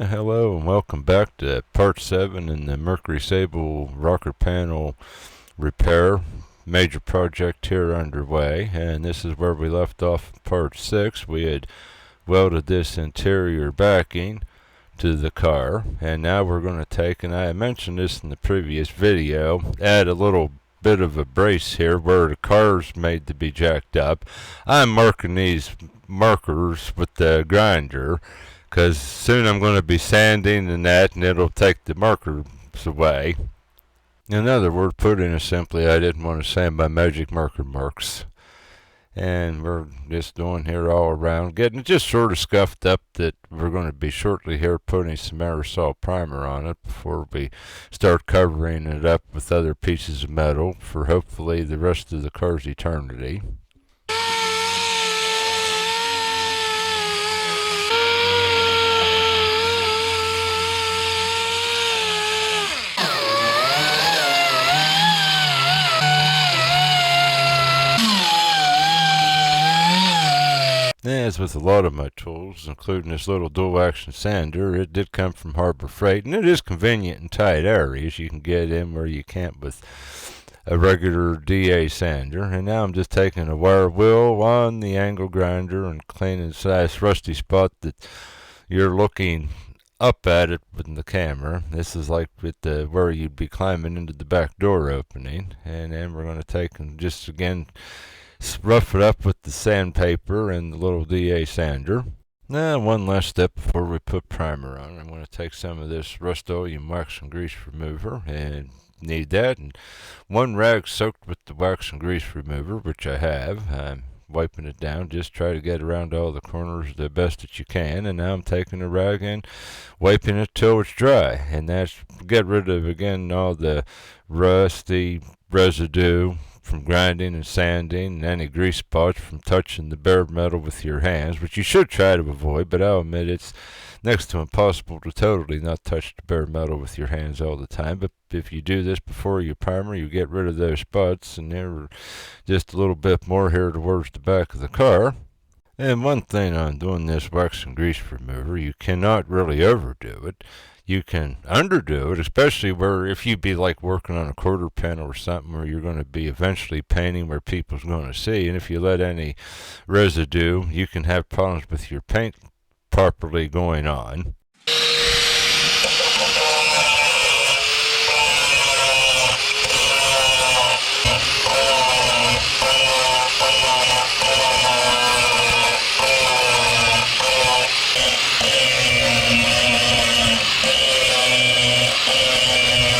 Hello and welcome back to part 7 in the Mercury Sable rocker panel repair major project here underway, and this is where we left off in part 6. We had welded this interior backing to the car, and now we're going to take, and I mentioned this in the previous video, add a little bit of a brace here where the car's made to be jacked up. I'm marking these markers with the grinder because soon I'm going to be sanding and that, and it'll take the markers away. In other words, putting it simply, I didn't want to sand my magic marker marks. And we're just doing here all around, getting it just sort of scuffed up that we're going to be shortly here putting some aerosol primer on it before we start covering it up with other pieces of metal for hopefully the rest of the car's eternity. As with a lot of my tools, including this little dual action sander, it did come from Harbor Freight, and it is convenient in tight areas. You can get in where you can't with a regular DA sander. And now I'm just taking a wire wheel on the angle grinder and cleaning the nice rusty spot that you're looking up at it with the camera. This is like with the where you'd be climbing into the back door opening. And then we're going to take and just again rough it up with the sandpaper and the little DA sander. Now one last step before we put primer on. I'm going to take some of this Rust-Oleum wax and grease remover, and need that, and one rag soaked with the wax and grease remover, which I have. I'm wiping it down, just try to get around all the corners the best that you can. And now I'm taking a rag and wiping it till it's dry, and that's get rid of again all the rusty residue from grinding and sanding, and any grease spots from touching the bare metal with your hands, which you should try to avoid, but I'll admit it's next to impossible to totally not touch the bare metal with your hands all the time. But if you do this before you primer, you get rid of those spots, and they're just a little bit more here towards the back of the car. And one thing on doing this wax and grease remover, you cannot really overdo it. You can underdo it, especially where if you be like working on a quarter panel or something where you're going to be eventually painting where people's going to see. And if you let any residue, you can have problems with your paint properly going on.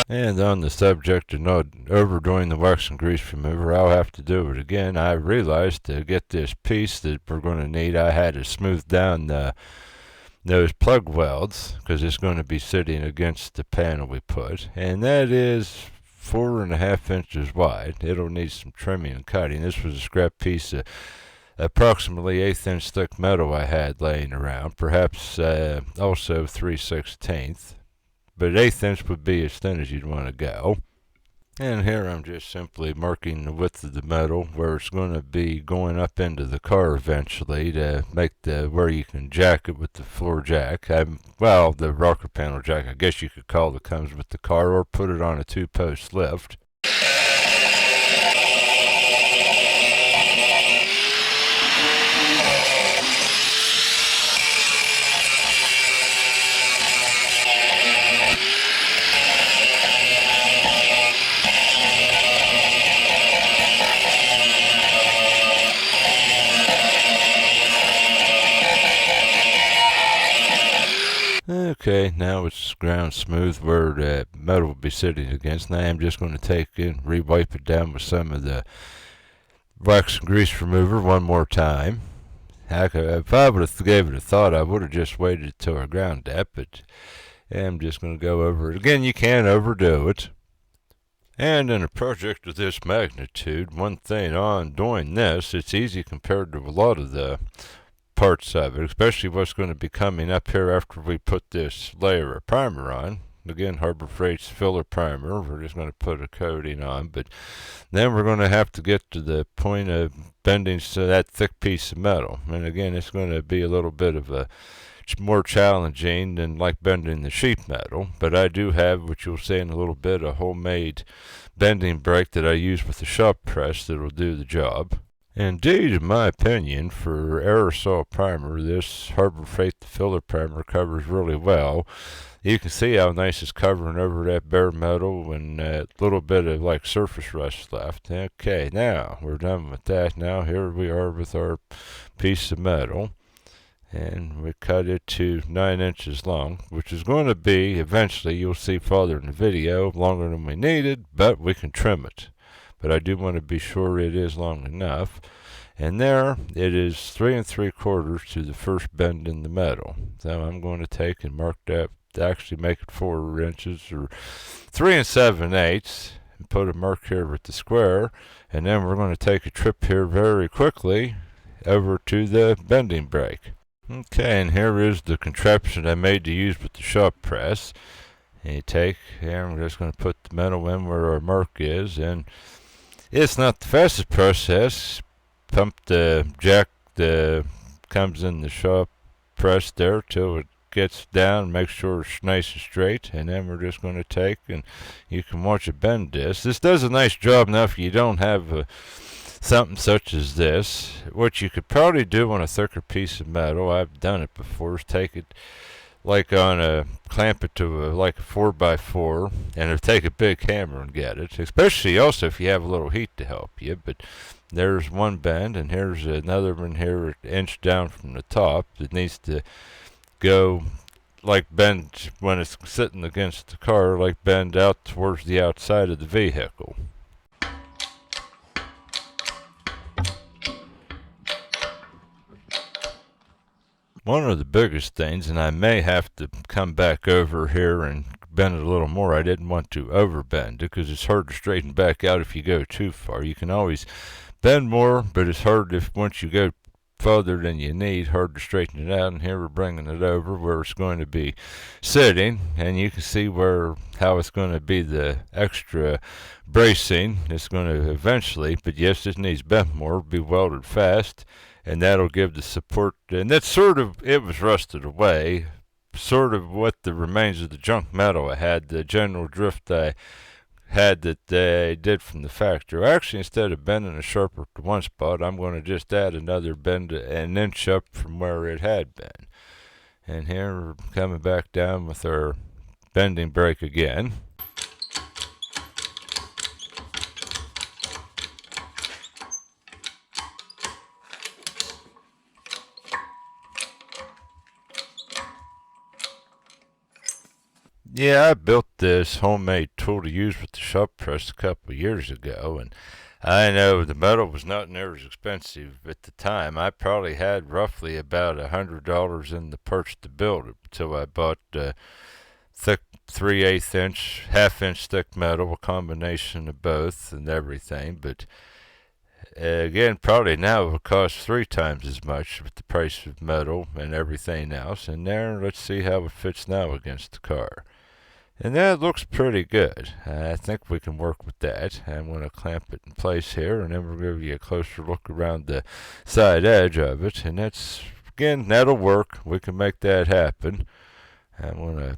And on the subject of not overdoing the wax and grease remover, I'll have to do it again. I realized to get this piece that we're going to need, I had to smooth down those plug welds, because it's going to be sitting against the panel we put, and that is 4.5 inches wide. It'll need some trimming and cutting. This was a scrap piece of approximately 1/8 inch thick metal I had laying around, perhaps also 3/16. But 1/8 inch would be as thin as you'd want to go. And here I'm just simply marking the width of the metal where it's going to be going up into the car eventually to make the where you can jack it with the floor jack. Well, the rocker panel jack, I guess you could call it, comes with the car, or put it on a 2-post lift. Okay, now it's ground smooth where the metal will be sitting against. Now I'm just going to take and re-wipe it down with some of the wax and grease remover one more time. If I would have gave it a thought, I would have just waited till I ground that, but I'm just going to go over it again. You can't overdo it. And in a project of this magnitude, one thing on doing this, it's easy compared to a lot of the parts of it, especially what's going to be coming up here after we put this layer of primer on. Again, Harbor Freight's filler primer. We're just going to put a coating on, but then we're going to have to get to the point of bending to that thick piece of metal. And again, it's going to be a little bit of a more challenging than like bending the sheet metal, but I do have, which you'll see in a little bit, a homemade bending brake that I use with the shop press that'll do the job. Indeed, in my opinion, for aerosol primer, this Harbor Freight filler primer covers really well. You can see how nice it's covering over that bare metal and a little bit of like surface rust left. Okay, now we're done with that. Now here we are with our piece of metal. And we cut it to 9 inches long, which is going to be, eventually, you'll see farther in the video, longer than we needed, but we can trim it. But I do want to be sure it is long enough. And there, it is 3 3/4 to the first bend in the metal. So I'm going to take and mark that to actually make it 4 inches, or 3 7/8, and put a mark here with the square. And then we're going to take a trip here very quickly over to the bending brake. Okay, and here is the contraption I made to use with the shop press. And you take, and we're just going to put the metal in where our mark is, and it's not the fastest process. Pump the jack that comes in the shop press there till it gets down, make sure it's nice and straight, and then we're just going to take, and you can watch it bend this. This does a nice job now if you don't have something such as this. What you could probably do on a thicker piece of metal, I've done it before, is take it like on clamp it to like a 4x4, and take a big hammer and get it, especially also if you have a little heat to help you. But there's one bend, and here's another one here, an inch down from the top. It needs to go like bend when it's sitting against the car, like bend out towards the outside of the vehicle. One of the biggest things, and I may have to come back over here and bend it a little more. I didn't want to overbend it because it's hard to straighten back out if you go too far. You can always bend more, but it's hard if once you go farther than you need, hard to straighten it out. And here we're bringing it over where it's going to be sitting, and you can see how it's going to be the extra bracing. It's going to eventually, but yes, it needs bent more, be welded fast. And that'll give the support, and that's sort of, it was rusted away, sort of what the remains of the junk metal I had, the general drift I had that they did from the factory. Actually, instead of bending a sharper to one spot, I'm going to just add another bend an inch up from where it had been. And here we're coming back down with our bending brake again. Yeah, I built this homemade tool to use with the shop press a couple of years ago, and I know the metal was not near as expensive at the time. I probably had roughly about $100 in the parts to build it until I bought thick 3/8 inch, half-inch thick metal, a combination of both and everything. But again, probably now it would cost 3 times as much with the price of metal and everything else. And there, let's see how it fits now against the car. And that looks pretty good. I think we can work with that. I'm going to clamp it in place here, and then we'll give you a closer look around the side edge of it. And that's, again, that'll work. We can make that happen. I'm going to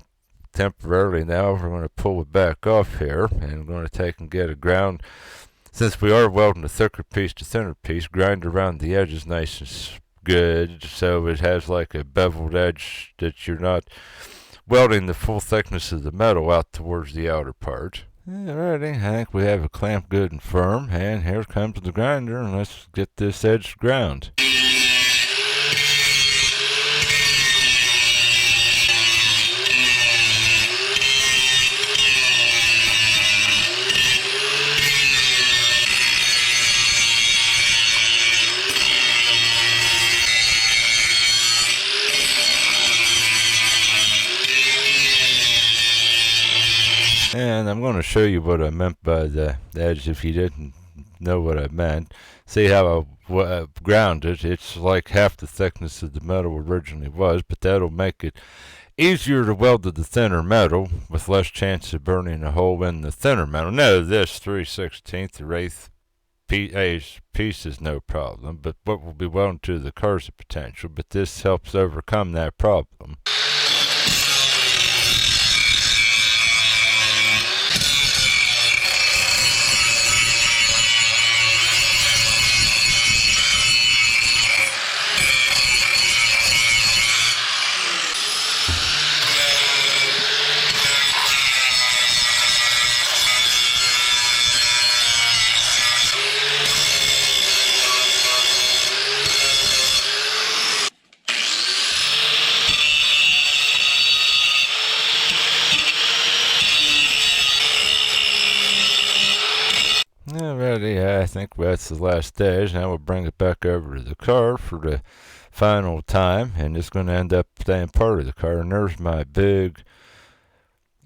temporarily now, we're going to pull it back off here, and I'm going to take and get a ground. Since we are welding a thicker piece to thinner piece, grind around the edges nice and good, so it has like a beveled edge that you're not welding the full thickness of the metal out towards the outer part. Alrighty, I think we have a clamp good and firm, and here comes the grinder, and let's get this edge ground. And I'm going to show you what I meant by the edge if you didn't know what I meant. See how I ground it? It's like half the thickness of the metal originally was, but that'll make it easier to weld to the thinner metal with less chance of burning a hole in the thinner metal. No, this 3/16 or 1/8 piece is no problem, but what will be welded to the car is a potential, but this helps overcome that problem. Alrighty, I think that's the last stage. Now we'll bring it back over to the car for the final time, and it's going to end up staying part of the car. And there's my big,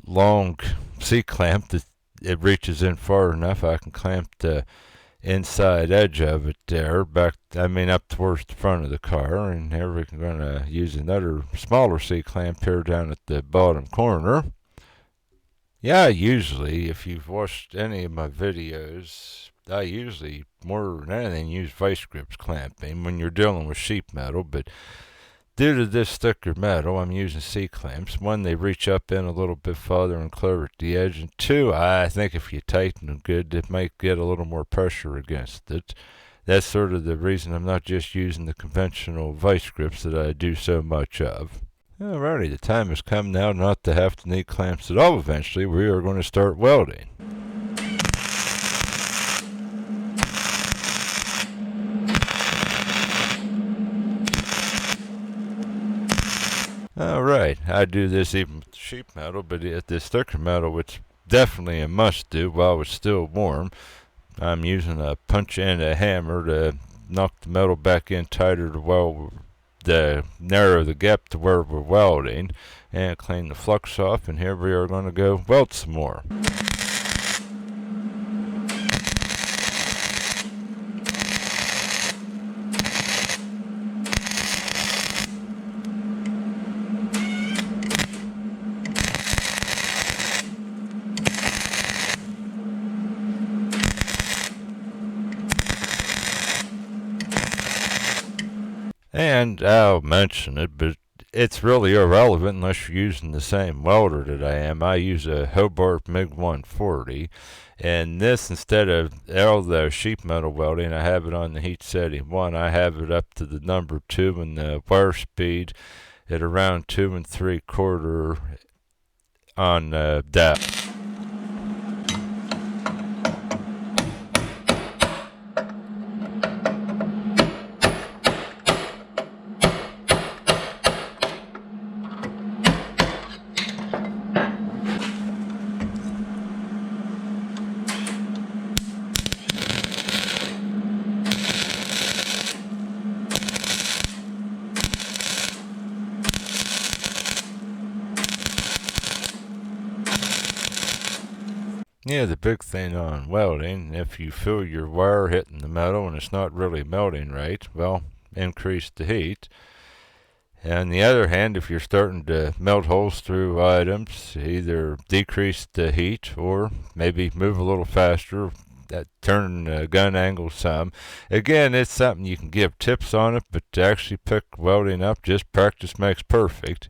long C-clamp that it reaches in far enough I can clamp the inside edge of it there up towards the front of the car. And here we're going to use another smaller C-clamp here down at the bottom corner. Yeah, usually, if you've watched any of my videos, I usually, more than anything, use vice grips clamping when you're dealing with sheet metal, but due to this thicker metal, I'm using C-clamps. One, they reach up in a little bit farther and clear at the edge, and two, I think if you tighten them good, it might get a little more pressure against it. That's sort of the reason I'm not just using the conventional vice grips that I do so much of. Alrighty, the time has come now not to have to need clamps at all eventually. We are going to start welding. Alright, I do this even with sheet metal, but at this thicker metal, it's definitely a must do while it's still warm. I'm using a punch and a hammer to knock the metal back in tighter to narrow the gap to where we're welding, and clean the flux off, and here we are going to go weld some more. And I'll mention it, but it's really irrelevant unless you're using the same welder that I am. I use a Hobart MIG 140, and this, instead of all the sheet metal welding, I have it on the heat setting 1. I have it up to the number 2 and the wire speed at around 2 3/4 on depth. Yeah, the big thing on welding, if you feel your wire hitting the metal and it's not really melting right, well, increase the heat. And on the other hand, if you're starting to melt holes through items, either decrease the heat or maybe move a little faster, turn the gun angle some. Again, it's something you can give tips on it, but to actually pick welding up, just practice makes perfect.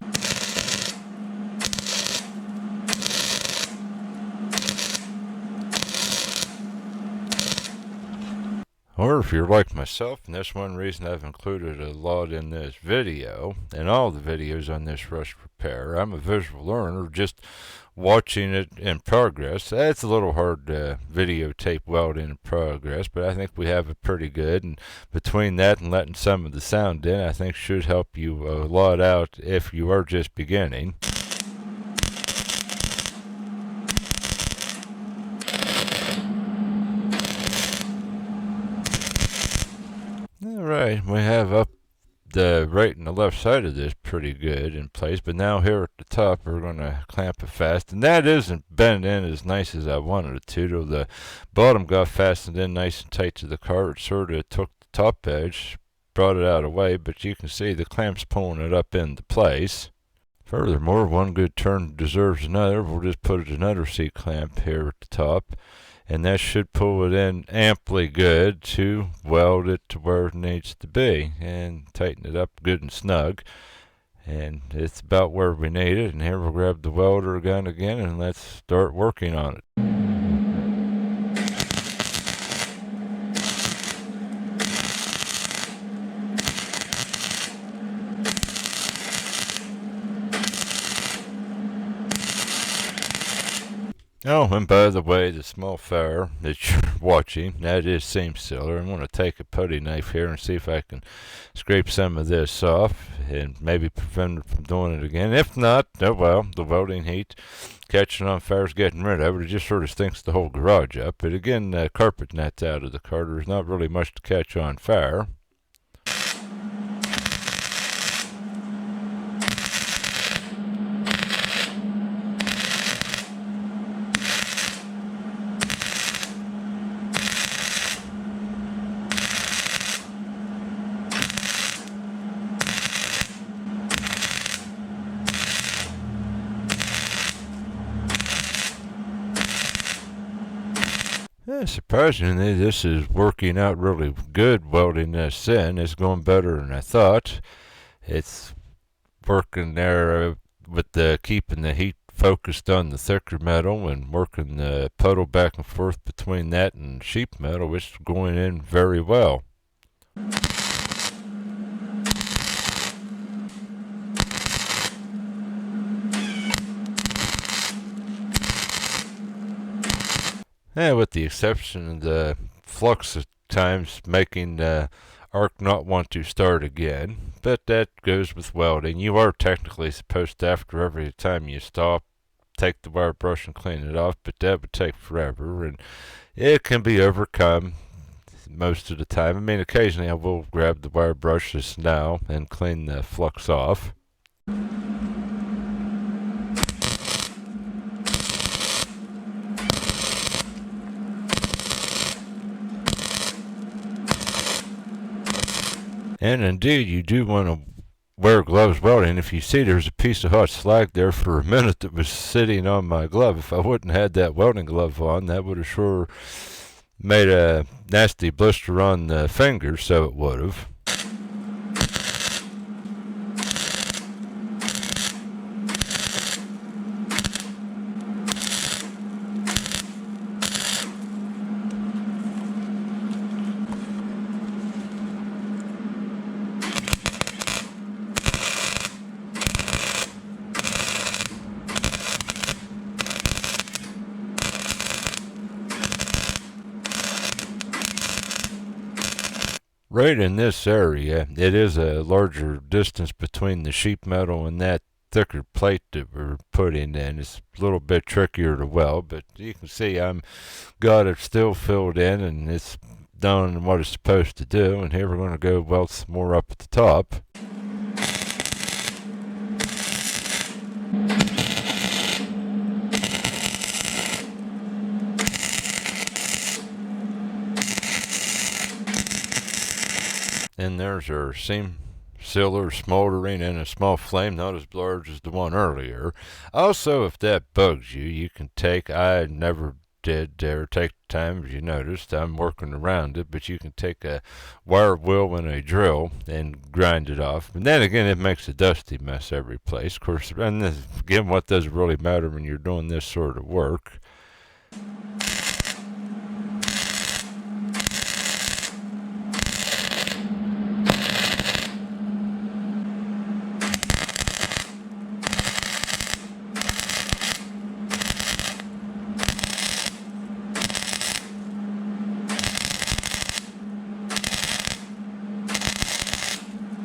Or if you're like myself, and that's one reason I've included a lot in this video, and all the videos on this rush repair, I'm a visual learner, just watching it in progress. It's a little hard to videotape welding in progress, but I think we have it pretty good, and between that and letting some of the sound in, I think should help you a lot out if you are just beginning. Alright, we have up the right and the left side of this pretty good in place, but now here at the top we're going to clamp it fast, and that isn't bent in as nice as I wanted it to, though the bottom got fastened in nice and tight to the car. It sort of took the top edge, brought it out of the way, but you can see the clamp's pulling it up into place. Furthermore, one good turn deserves another. We'll just put another C-clamp here at the top, and that should pull it in amply good to weld it to where it needs to be and tighten it up good and snug. And it's about where we need it. And here we'll grab the welder gun again and let's start working on it. Oh, and by the way, the small fire that you're watching, that is seam sealer. I'm going to take a putty knife here and see if I can scrape some of this off and maybe prevent it from doing it again. If not, oh well, the welding heat catching on fire is getting rid of it. It just sort of stinks the whole garage up. But again, carpet net's out of the car. There's not really much to catch on fire. Yeah, surprisingly, this is working out really good welding this in. It's going better than I thought. It's working there with the keeping the heat focused on the thicker metal and working the puddle back and forth between that and sheet metal, which is going in very well. Yeah, with the exception of the flux at times making the arc not want to start again. But that goes with welding. You are technically supposed to, after every time you stop, take the wire brush and clean it off, but that would take forever, and it can be overcome most of the time. I mean, occasionally I will grab the wire brush just now and clean the flux off. And indeed, you do want to wear gloves welding. If you see there's a piece of hot slag there for a minute that was sitting on my glove, if I wouldn't have had that welding glove on, that would have sure made a nasty blister on the fingers, so it would have. Right in this area, it is a larger distance between the sheet metal and that thicker plate that we're putting in. It's a little bit trickier to weld, but you can see I'm got it still filled in and it's done what it's supposed to do. And here we're going to go weld some more up at the top. And there's our seam sealer smoldering in a small flame, not as large as the one earlier. Also, if that bugs you, you can take, I never did dare take the time, as you noticed, I'm working around it, but you can take a wire wheel and a drill and grind it off. And then again, it makes a dusty mess every place. Of course, and this, again, what does really matter when you're doing this sort of work?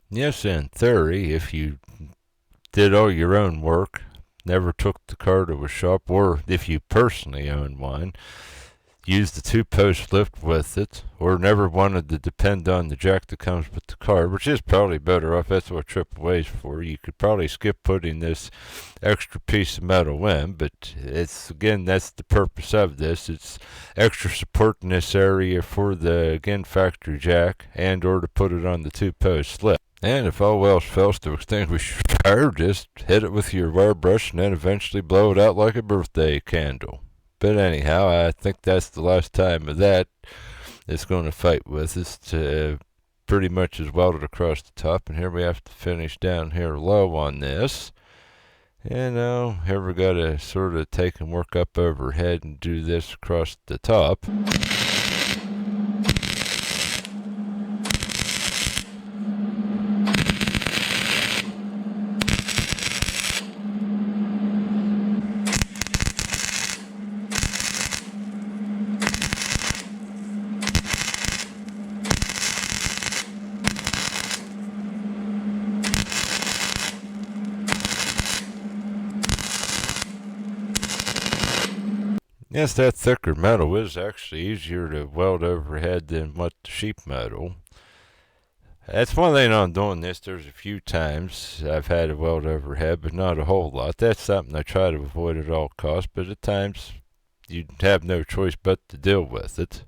Yes, in theory, if you did all your own work, never took the car to a shop, or if you personally own one, used the two-post lift with it, or never wanted to depend on the jack that comes with the car, which is probably better off. That's what AAA's for. You could probably skip putting this extra piece of metal in, but it's, again, that's the purpose of this. It's extra support in this area for the, again, factory jack, and or to put it on the two-post lift. And if all else fails to extinguish your fire, just hit it with your wire brush and then eventually blow it out like a birthday candle. But anyhow, I think that's the last time of that it's going to fight with us. Pretty much is welded across the top, and here we have to finish down here low on this. And now here we got to sort of take and work up overhead and do this across the top. Yes, that thicker metal is actually easier to weld overhead than what the sheet metal. That's one thing on doing this. There's a few times I've had to weld overhead, but not a whole lot. That's something I try to avoid at all costs, but at times you have no choice but to deal with it.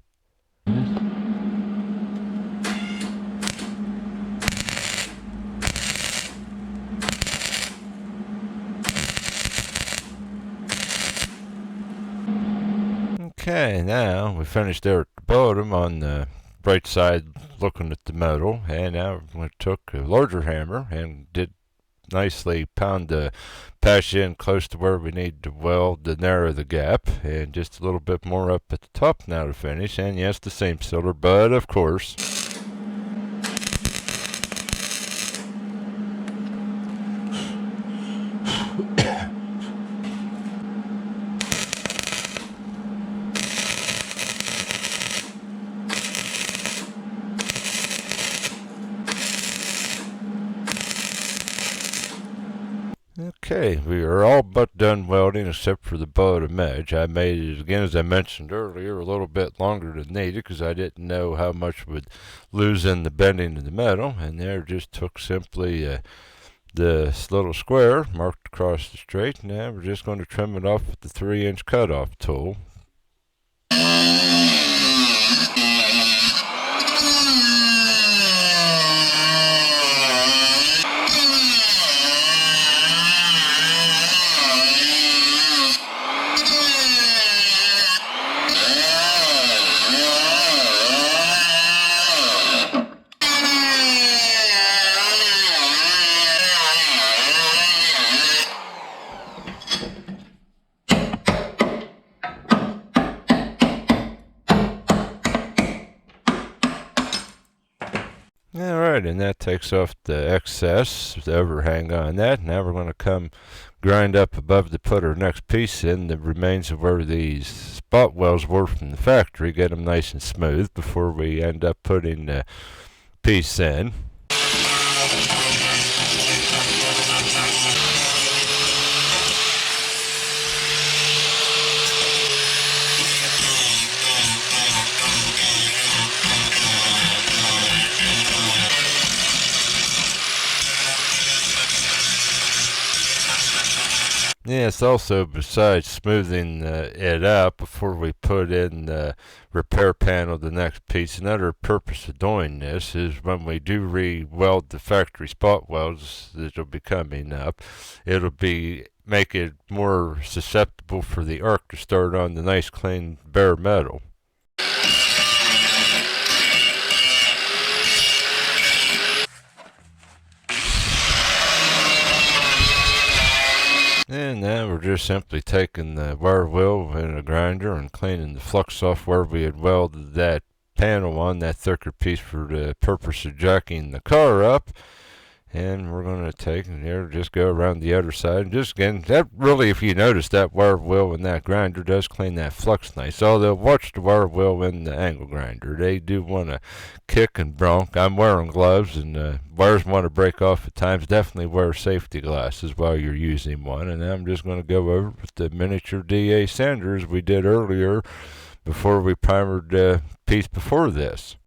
Okay, now we finished there at the bottom on the right side looking at the metal, and now we took a larger hammer and did nicely pound the patch in close to where we need to weld to narrow the gap, and just a little bit more up at the top now to finish. And yes, the same sealer, but of course okay, we are all but done welding except for the bottom edge. I made it, again, as I mentioned earlier, a little bit longer than needed because I didn't know how much would lose in the bending of the metal. And there just took simply this little square marked across the straight. Now we're just going to trim it off with the 3-inch cutoff tool. Alright, and that takes off the excess, the overhang on that. Now we're going to come grind up above to put our next piece in, the remains of where these spot welds were from the factory, get them nice and smooth before we end up putting the piece in. Yes, also besides smoothing it out before we put in the repair panel, the next piece, another purpose of doing this is when we do re-weld the factory spot welds that'll be coming up, it'll make it more susceptible for the arc to start on the nice clean bare metal. And now we're just simply taking the wire wheel in a grinder and cleaning the flux off where we had welded that panel on, that thicker piece, for the purpose of jacking the car up. And we're going to take and here just go around the other side. And just again, that really, if you notice, that wire wheel and that grinder does clean that flux nice. Although watch the wire wheel and the angle grinder, they do want to kick and bronk. I'm wearing gloves, and wires want to break off at times. Definitely wear safety glasses while you're using one. And I'm just going to go over with the miniature DA sander as we did earlier before we primered the piece before this.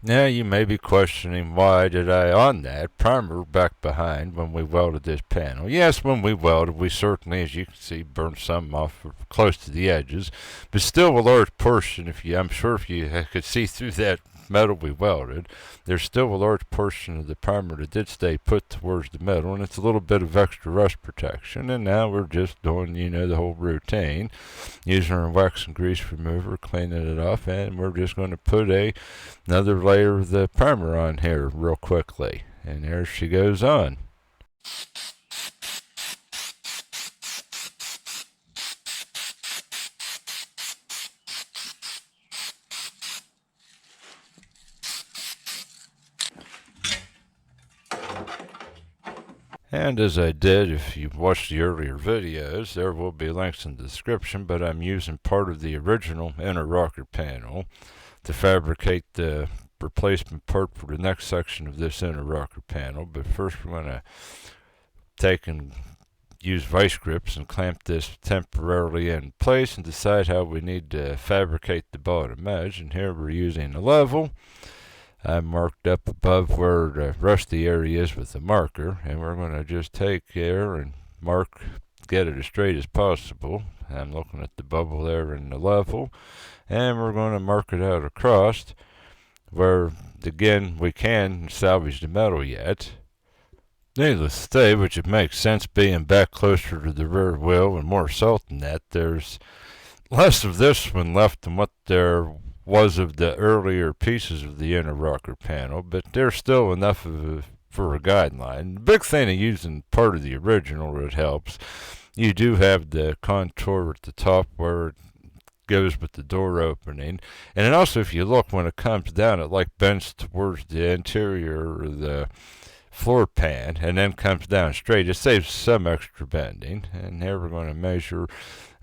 Now you may be questioning, why did I on that primer back behind when we welded this panel? Yes, when we welded, we certainly, as you can see, burned some off close to the edges, but still a large portion. I'm sure if you could see through that metal we welded, there's still a large portion of the primer that did stay put towards the metal, and it's a little bit of extra rust protection. And now we're just doing, the whole routine, using our wax and grease remover, cleaning it off, and we're just going to put another layer of the primer on here real quickly. And there she goes on. And as I did, if you've watched the earlier videos, there will be links in the description, but I'm using part of the original inner rocker panel to fabricate the replacement part for the next section of this inner rocker panel. But first we're going to take and use vice grips and clamp this temporarily in place and decide how we need to fabricate the bottom edge. And here we're using a level. I marked up above where the rusty area is with the marker, and we're going to just take there and get it as straight as possible. I'm looking at the bubble there in the level, and we're going to mark it out across where, again, we can salvage the metal yet. Needless to say, which it makes sense being back closer to the rear wheel and more salt than that, there's less of this one left than what there was of the earlier pieces of the inner rocker panel, but there's still enough for a guideline. The big thing of using part of the original, it helps. You do have the contour at the top where it goes with the door opening, and then also if you look when it comes down, it like bends towards the interior of the floor pan and then comes down straight. It saves some extra bending. And here we're going to measure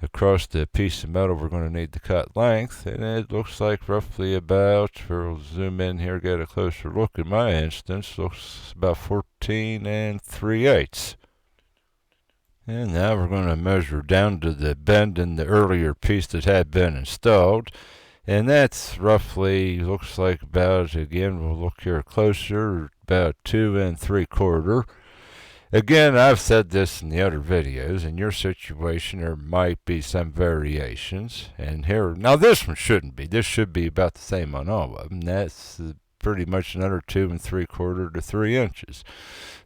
across the piece of metal we're going to need to cut length, and it looks like roughly about, we'll zoom in here, get a closer look in my instance, looks about 14 3/8. And now we're going to measure down to the bend in the earlier piece that had been installed, and that's roughly, looks like about, again we'll look here closer, about 2 3/4. Again, I've said this in the other videos. In your situation, there might be some variations. And here, now this one shouldn't be. This should be about the same on all of them. That's pretty much another 2 3/4 to 3 inches.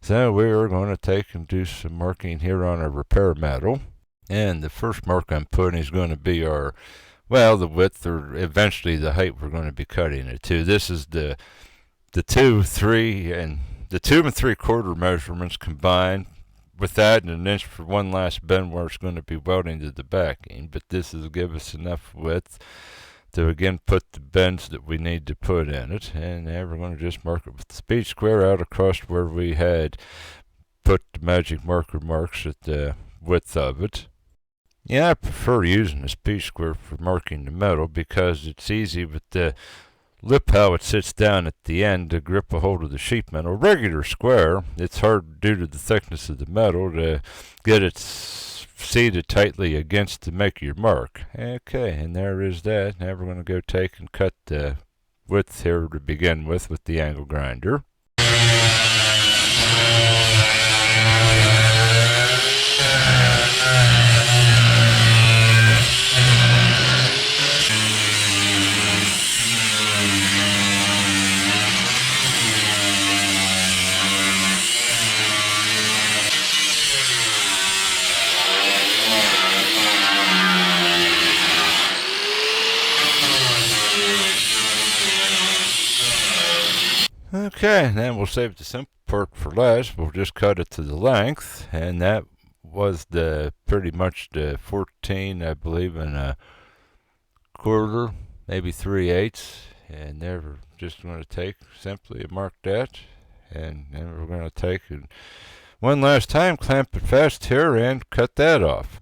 So we are going to take and do some marking here on our repair metal. And the first mark I'm putting is going to be the width, or eventually the height we're going to be cutting it to. This is the 2, 3, and the 2 3/4 measurements combined with that and an inch for one last bend where it's going to be welding to the backing. But this will give us enough width to again put the bends that we need to put in it. And now we're going to just mark it with the speed square out across where we had put the magic marker marks at the width of it. Yeah, I prefer using the speed square for marking the metal because it's easy with the lip how it sits down at the end to grip a hold of the sheet metal. Regular square, it's hard due to the thickness of the metal to get it seated tightly against to make your mark. Okay, and there is that. Now we're going to go take and cut the width here to begin with the angle grinder. Okay, then we'll save the simple part for last. We'll just cut it to the length, and that was pretty much the 14, I believe, and a quarter, maybe 3/8. And there we're just going to take simply mark that, and then we're going to take and one last time clamp it fast here and cut that off.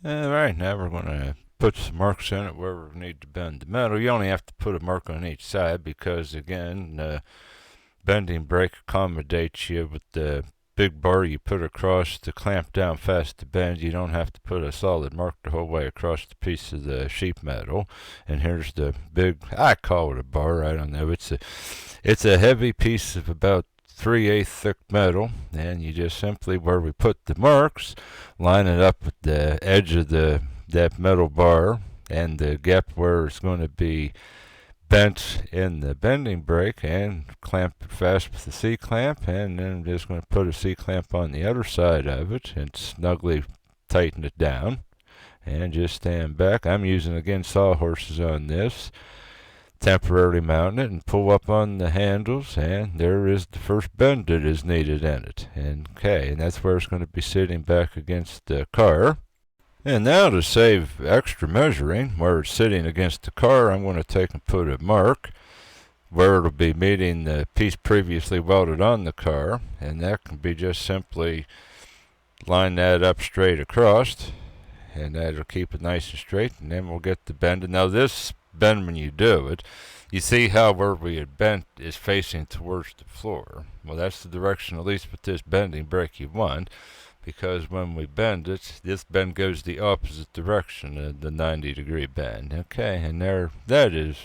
Alright, now we're going to put some marks in it where we need to bend the metal. You only have to put a mark on each side because, again, bending brake accommodates you with the big bar you put across to clamp down fast to bend. You don't have to put a solid mark the whole way across the piece of the sheet metal. And here's the big, I call it a bar, I don't know. It's a heavy piece of about 3/8 thick metal, and you just simply, where we put the marks, line it up with the edge of that metal bar and the gap where it's going to be bent in the bending brake, and clamp it fast with the C-clamp, and then I'm just going to put a C-clamp on the other side of it and snugly tighten it down and just stand back. I'm using again sawhorses on this, temporarily mount it and pull up on the handles, and there is the first bend that is needed in it. And okay, and that's where it's going to be sitting back against the car. And now, to save extra measuring where it's sitting against the car, I'm going to take and put a mark where it'll be meeting the piece previously welded on the car, and that can be just simply line that up straight across, and that'll keep it nice and straight, and then we'll get the bend. And now this bend, when you do it, you see how where we had bent is facing towards the floor. Well, that's the direction, at least with this bending brake, you want, because when we bend it, this bend goes the opposite direction, the 90-degree bend. Okay, and there, that is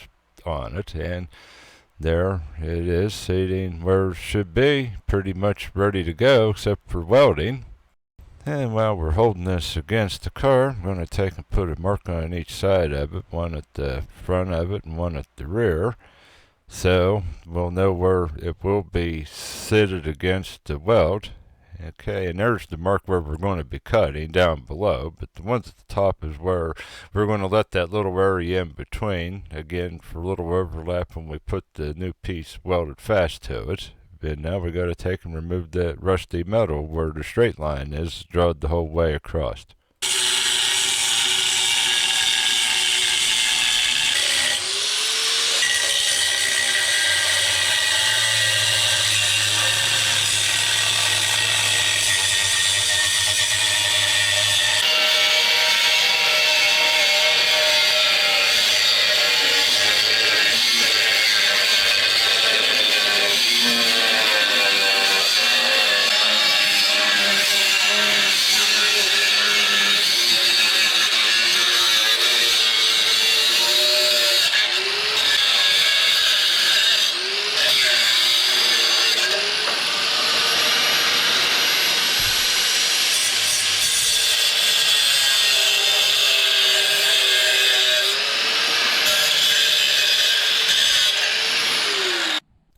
on it, and there it is sitting where it should be, pretty much ready to go, except for welding. And while we're holding this against the car, I'm going to take and put a mark on each side of it, one at the front of it and one at the rear, so we'll know where it will be sited against the weld. Okay, and there's the mark where we're going to be cutting down below, but the ones at the top is where we're going to let that little area in between, again, for a little overlap when we put the new piece welded fast to it. And now we got to take and remove that rusty metal where the straight line is, draw it the whole way across.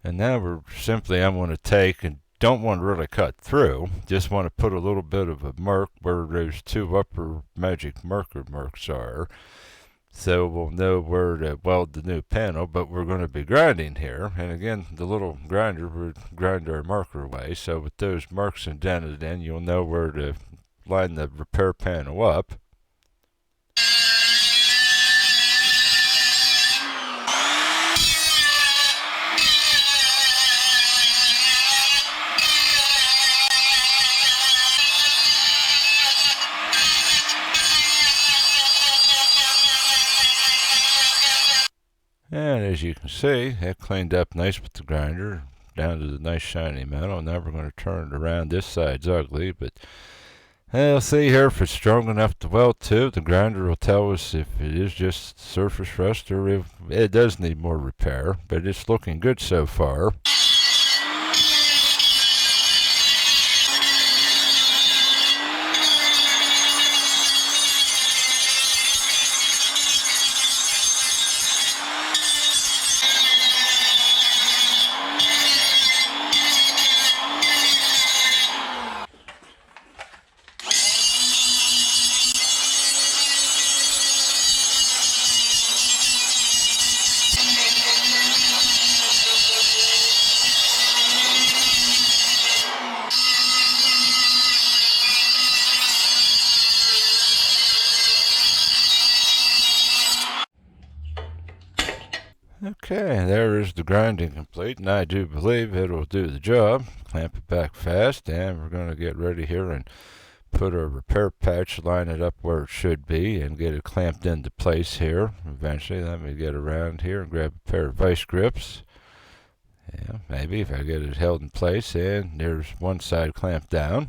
And now we're simply, I'm going to take, and don't want to really cut through, just want to put a little bit of a mark where those two upper magic marker marks are, so we'll know where to weld the new panel. But we're going to be grinding here, and again, the little grinder would grind our marker away, so with those marks indented in, you'll know where to line the repair panel up. And as you can see, that cleaned up nice with the grinder, down to the nice shiny metal. Now we're going to turn it around. This side's ugly, but we'll see here if it's strong enough to weld to. The grinder will tell us if it is just surface rust or if it does need more repair, but it's looking good so far. Okay, there is the grinding complete, and I do believe it'll do the job. Clamp it back fast, and we're going to get ready here and put a repair patch, line it up where it should be, and get it clamped into place here. Eventually, let me get around here and grab a pair of vice grips. Yeah, maybe if I get it held in place, and there's one side clamped down.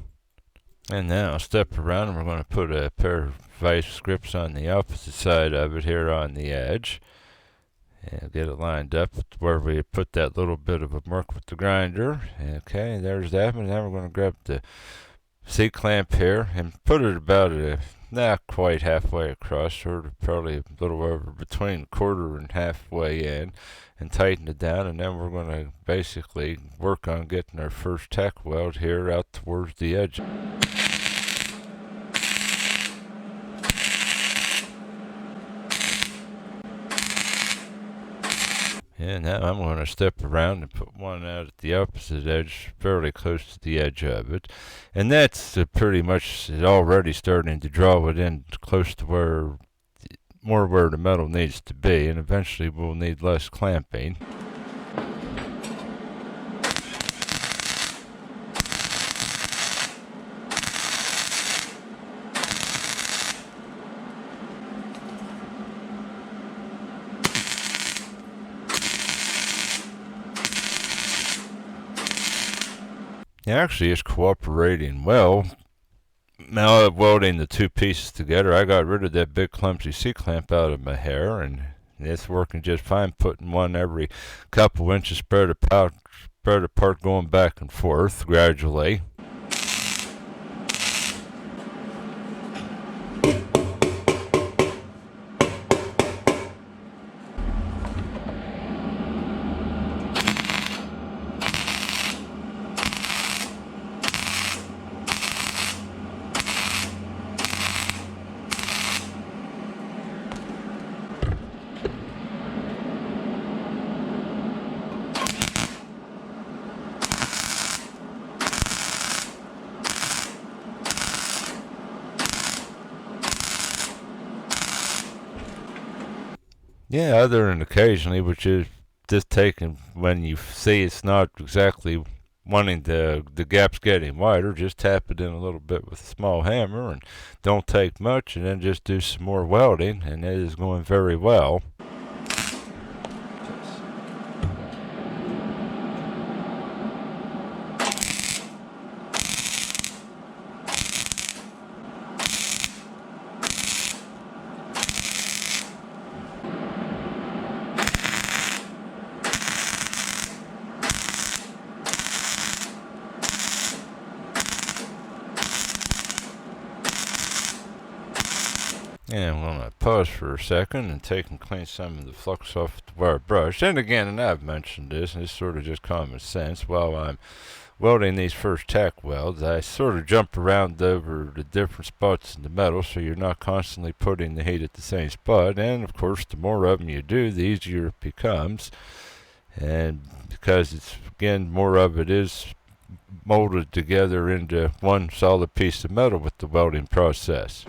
And now I'll step around and we're going to put a pair of vice grips on the opposite side of it here on the edge. And get it lined up where we put that little bit of a mark with the grinder. Okay, there's that. And now we're going to grab the C-clamp here and put it about not quite halfway across, sort of probably a little over between quarter and halfway in, and tighten it down. And then we're going to basically work on getting our first tack weld here out towards the edge. And now I'm going to step around and put one out at the opposite edge, fairly close to the edge of it. And that's pretty much already starting to draw it in close to where the metal needs to be, and eventually we'll need less clamping. Actually, it's cooperating well. Now welding the two pieces together, I got rid of that big clumsy C-clamp out of my hair, and it's working just fine, putting one every couple inches spread apart, going back and forth gradually. Yeah, other than occasionally, which is just taken when you see it's not exactly wanting the gaps getting wider, just tap it in a little bit with a small hammer, and don't take much, and then just do some more welding, and it is going very well. And I'm going to pause for a second and take and clean some of the flux off the wire brush. And again, and I've mentioned this, and it's sort of just common sense, while I'm welding these first tack welds, I sort of jump around over the different spots in the metal, so you're not constantly putting the heat at the same spot. And of course, the more of them you do, the easier it becomes. And because it's, again, more of it is molded together into one solid piece of metal with the welding process.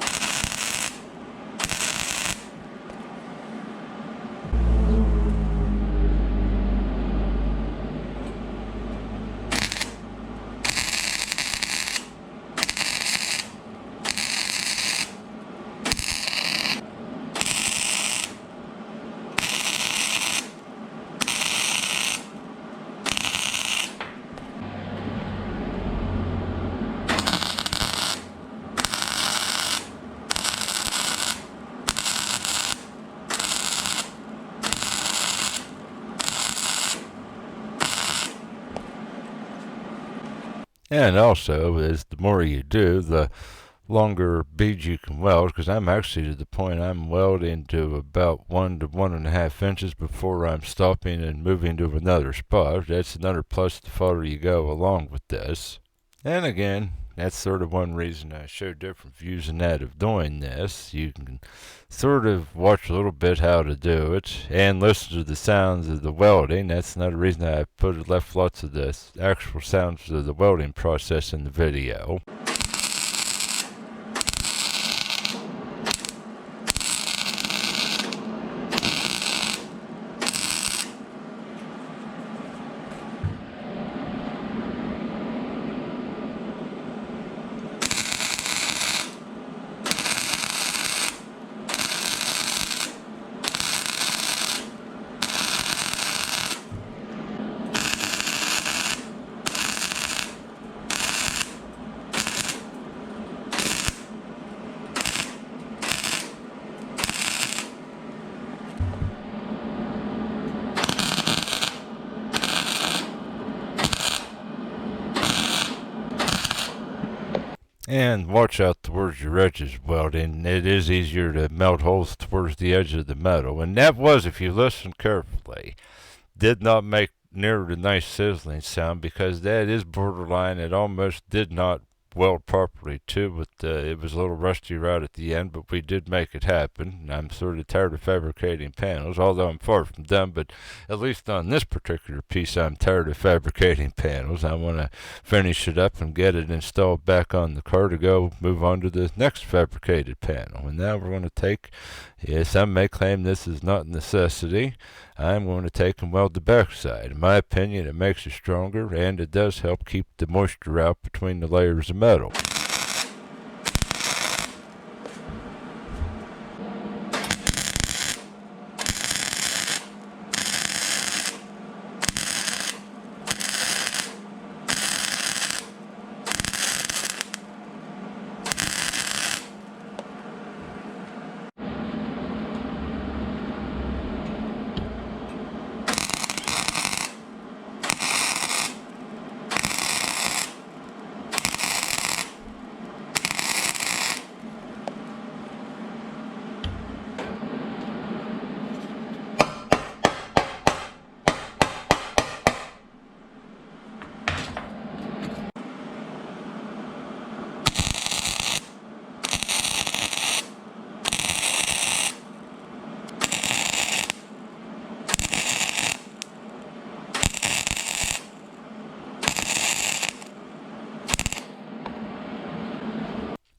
And also, as the more you do, the longer beads you can weld, because I'm actually to the point I'm welding to about 1 to 1.5 inches before I'm stopping and moving to another spot. That's another plus the farther you go along with this. And again, that's sort of one reason I show different views in that of doing this. You can sort of watch a little bit how to do it and listen to the sounds of the welding. That's another reason I left lots of the actual sounds of the welding process in the video. And watch out towards your edges welding. It is easier to melt holes towards the edge of the metal. And that was, if you listen carefully, did not make near the nice sizzling sound, because that is borderline. It almost did not weld properly too, but it was a little rusty right at the end, but we did make it happen. I'm sort of tired of fabricating panels, although I'm far from done, but at least on this particular piece I'm tired of fabricating panels. I want to finish it up and get it installed back on the car to go move on to the next fabricated panel. And now we're going to take, some may claim this is not a necessity, I'm going to take and weld the backside. In my opinion, it makes it stronger, and it does help keep the moisture out between the layers of metal.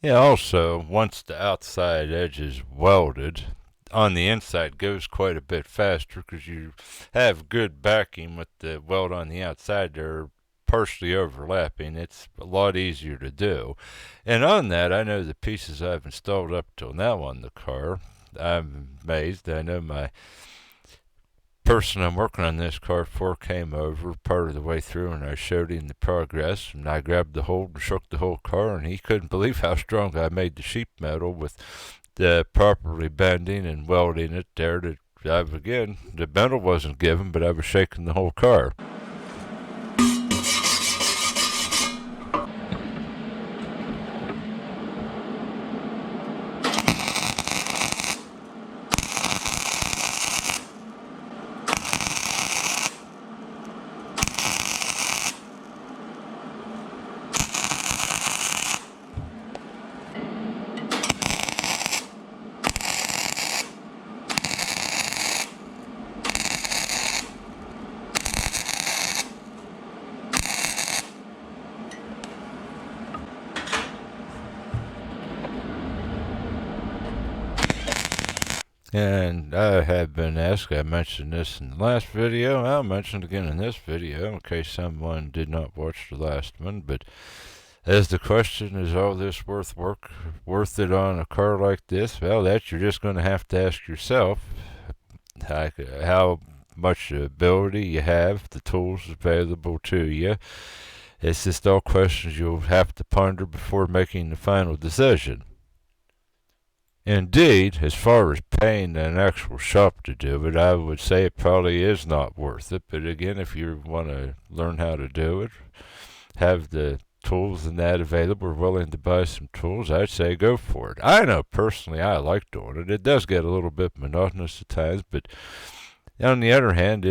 Yeah, also, once the outside edge is welded, on the inside goes quite a bit faster because you have good backing with the weld on the outside. They're partially overlapping. It's a lot easier to do. And on that, I know the pieces I've installed up till now on the car, I'm amazed. I know my person I'm working on this car for came over part of the way through, and I showed him the progress, and I grabbed the hold and shook the whole car, and he couldn't believe how strong I made the sheet metal with the properly bending and welding it there. Again, the metal wasn't given, but I was shaking the whole car. And I have been asked, I mentioned this in the last video, I'll mention it again in this video in case someone did not watch the last one, but as the question, is all this worth it on a car like this? Well, that you're just going to have to ask yourself, how much ability you have, the tools available to you. It's just all questions you'll have to ponder before making the final decision. Indeed, as far as paying an actual shop to do it, I would say it probably is not worth it. But again, if you want to learn how to do it, have the tools and that available, or willing to buy some tools, I'd say go for it. I know personally I like doing it. It does get a little bit monotonous at times, but on the other hand,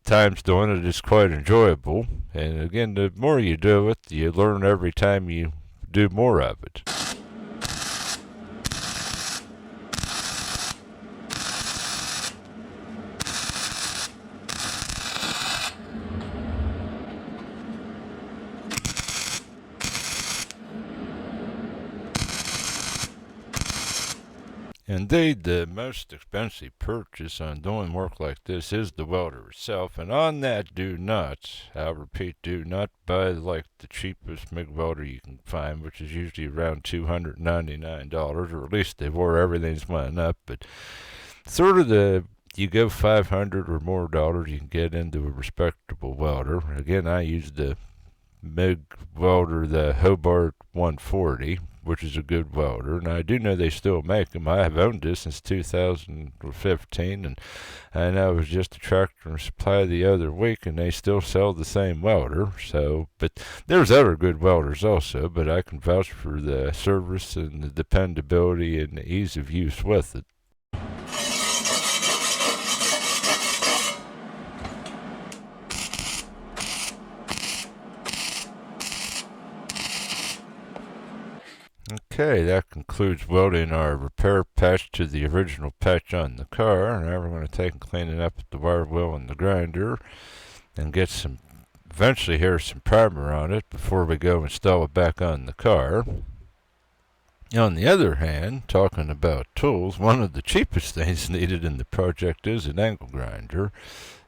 times doing it is quite enjoyable. And again, the more you do it, you learn every time you do more of it. Indeed, the most expensive purchase on doing work like this is the welder itself, and on that, I'll repeat, do not buy like the cheapest MIG welder you can find, which is usually around $299, or at least everything's went up, but sort of you go $500 or more dollars, you can get into a respectable welder. Again, I use the MIG welder, the Hobart 140, which is a good welder, and I do know they still make them. I have owned this since 2015, and I know it was just a Tractor Supply the other week, and they still sell the same welder. So, but there's other good welders also, but I can vouch for the service and the dependability and the ease of use with it. Okay, that concludes welding our repair patch to the original patch on the car. Now we're going to take and clean it up with the wire wheel and the grinder and get some, eventually here, some primer on it before we go install it back on the car. On the other hand, talking about tools, one of the cheapest things needed in the project is an angle grinder.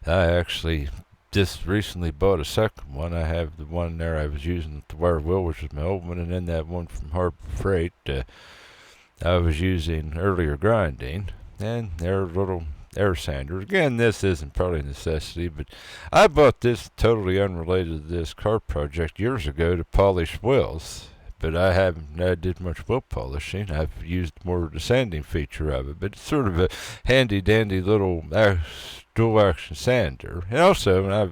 I actually just recently bought a second one. I have the one there I was using with the wire wheel, which was my old one, and then that one from Harbor Freight I was using earlier grinding, and they're a little air sander. Again, this isn't probably a necessity, but I bought this totally unrelated to this car project years ago to polish wheels. But I haven't did much wheel polishing. I've used more of the sanding feature of it, but it's sort of a handy dandy little dual action sander. And also I a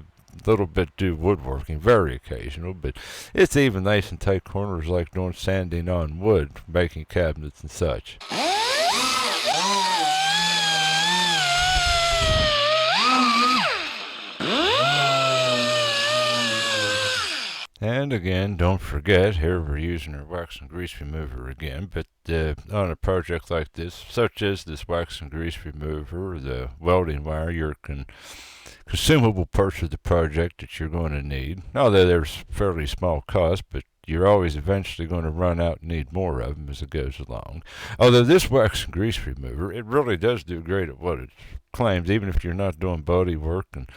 little bit do woodworking, very occasional, but it's even nice in tight corners like doing sanding on wood, making cabinets and such. And again, don't forget, here we're using our wax and grease remover again, but on a project like this, such as this wax and grease remover, the welding wire, your consumable parts of the project that you're going to need, although there's fairly small cost, but you're always eventually going to run out and need more of them as it goes along. Although this wax and grease remover, it really does do great at what it claims, even if you're not doing body work and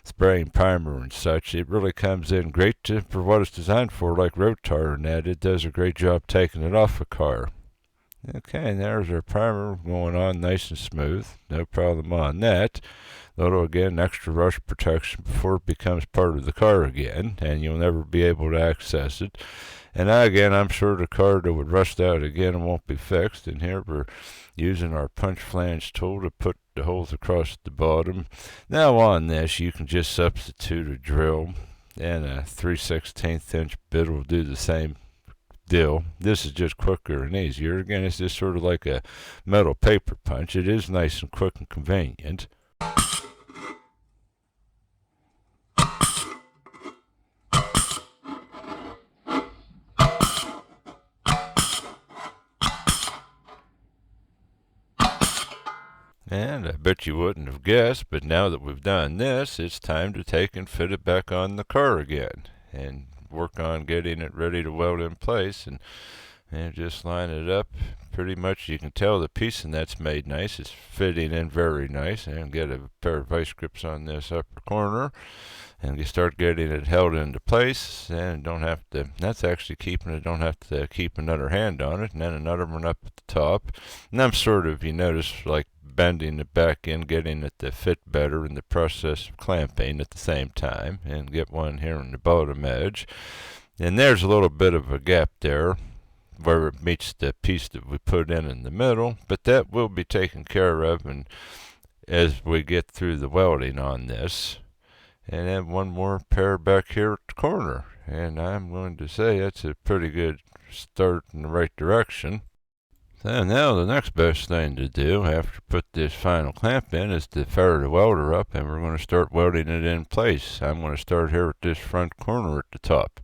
spraying primer and such. It really comes in great for what it's designed for, like road tar and that. It does a great job taking it off a car. Okay, and there's our primer going on nice and smooth. No problem on that. Little, again, extra rust protection before it becomes part of the car again, and you'll never be able to access it. And again, I'm sure the car that would rust out again and won't be fixed. And here we're using our punch flange tool to put the holes across the bottom. Now on this, you can just substitute a drill, and a 3/16 inch bit will do the same deal. This is just quicker and easier. Again, it's just sort of like a metal paper punch. It is nice and quick and convenient. And I bet you wouldn't have guessed, but now that we've done this, it's time to take and fit it back on the car again and work on getting it ready to weld in place, and just line it up. Pretty much you can tell the piecing that's made nice. It's fitting in very nice, and get a pair of vice grips on this upper corner and you start getting it held into place, and don't have to, that's actually keeping it, don't have to keep another hand on it, and then another one up at the top. And I'm sort of, you notice, like bending it back in, getting it to fit better in the process of clamping at the same time, and get one here on the bottom edge. And there's a little bit of a gap there where it meets the piece that we put in the middle, but that will be taken care of and as we get through the welding on this. And then one more pair back here at the corner, and I'm going to say that's a pretty good start in the right direction. So now the next best thing to do after put this final clamp in is to fire the welder up, and we're going to start welding it in place. I'm going to start here at this front corner at the top.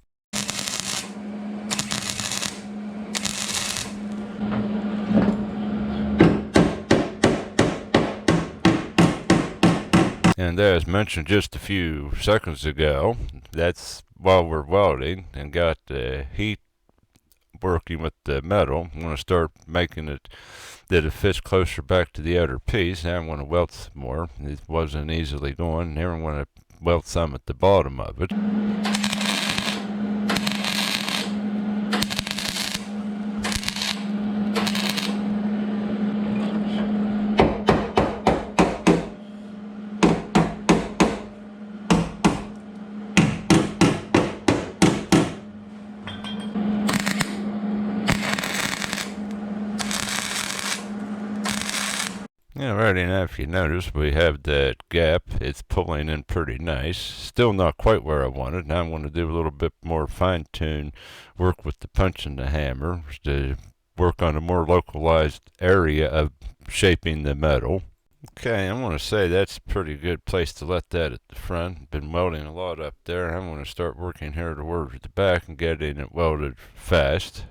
And as mentioned just a few seconds ago, that's while we're welding and got the heat working with the metal. I'm going to start making it that it fits closer back to the outer piece. Now I'm going to weld some more. It wasn't easily going. Now I'm going to weld some at the bottom of it. Alrighty, now if you notice, we have that gap. It's pulling in pretty nice. Still not quite where I wanted. Now I'm going to do a little bit more fine-tune work with the punch and the hammer to work on a more localized area of shaping the metal. Okay, I'm going to say that's a pretty good place to let that at the front. Been welding a lot up there. I'm going to start working here towards the back and getting it welded fast.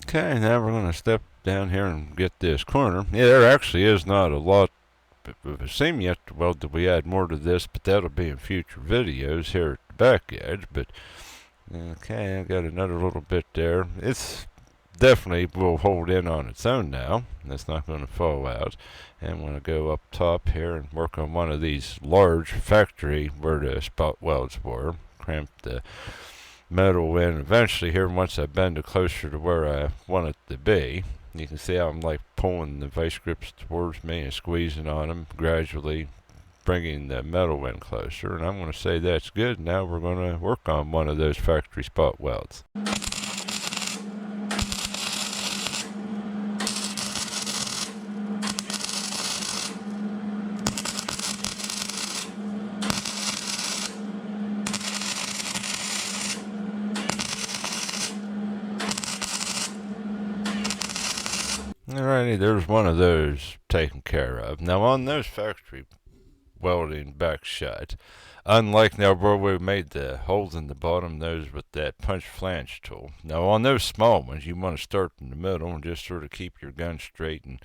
Okay, now we're going to step down here and get this corner. Yeah, there actually is not a lot of a seam yet to weld that we add more to this, but that'll be in future videos here at the back edge. But okay, I got another little bit there. It's definitely will hold in on its own now. That's not going to fall out. And I'm going to go up top here and work on one of these large factory where the spot welds were. Cramp the metal in eventually here once I bend it closer to where I want it to be. You can see how I'm like pulling the vice grips towards me and squeezing on them, gradually bringing the metal in closer. And I'm going to say that's good. Now we're going to work on one of those factory spot welds. Alrighty, there's one of those taken care of. Now on those factory welding back shut, unlike now where we made the holes in the bottom, those with that punch flange tool. Now on those small ones, you want to start in the middle and just sort of keep your gun straight and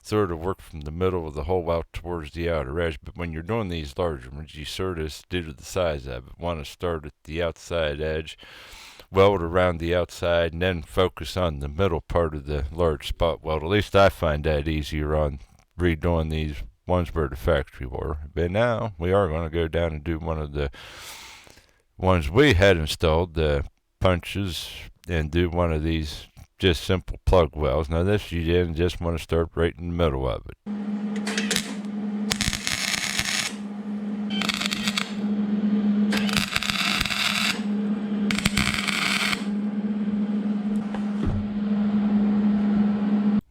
sort of work from the middle of the hole out towards the outer edge. But when you're doing these larger ones, you sort of, due to the size of it, want to start at the outside edge, weld around the outside, and then focus on the middle part of the large spot weld. At least I find that easier on redoing these ones where the factory were. But now we are going to go down and do one of the ones we had installed, the punches, and do one of these just simple plug welds. Now this you didn't just want to start right in the middle of it.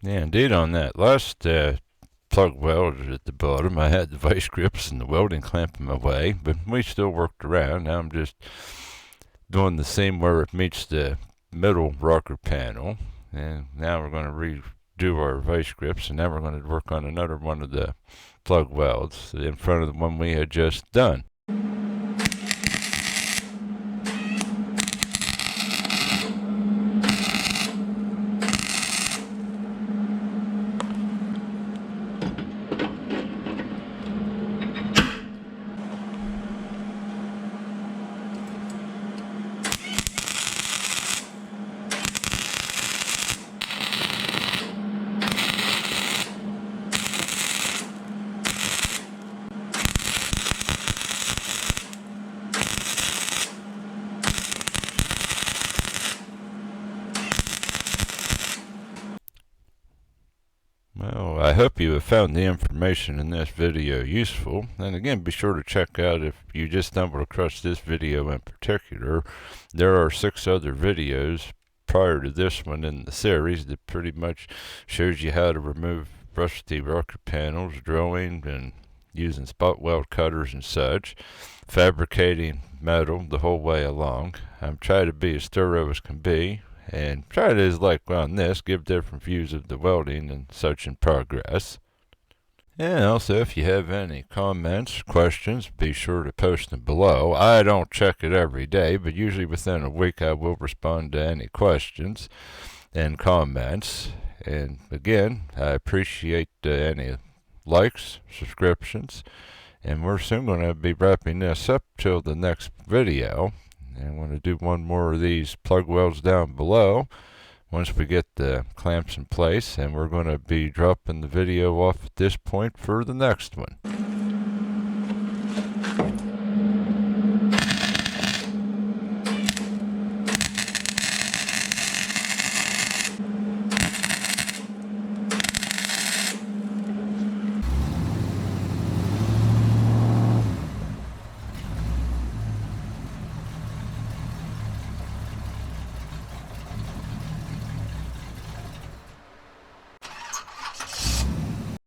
Yeah, indeed, on that last plug weld at the bottom, I had the vice grips and the welding clamp in my way, but we still worked around. Now I'm just doing the seam where it meets the middle rocker panel, and now we're going to redo our vice grips, and now we're going to work on another one of the plug welds in front of the one we had just done. Well, I hope you have found the information in this video useful. And again, be sure to check out, if you just stumbled across this video in particular, there are 6 other videos prior to this one in the series that pretty much shows you how to remove rusty rocker panels, drilling and using spot weld cutters and such, fabricating metal the whole way along. I'm trying to be as thorough as can be, and try to, like on this, give different views of the welding and such in progress. And also, if you have any comments, questions, be sure to post them below. I don't check it every day, but usually within a week I will respond to any questions and comments. And again, I appreciate any likes, subscriptions, and we're soon going to be wrapping this up till the next video. And I'm going to do one more of these plug welds down below once we get the clamps in place, and we're going to be dropping the video off at this point for the next one.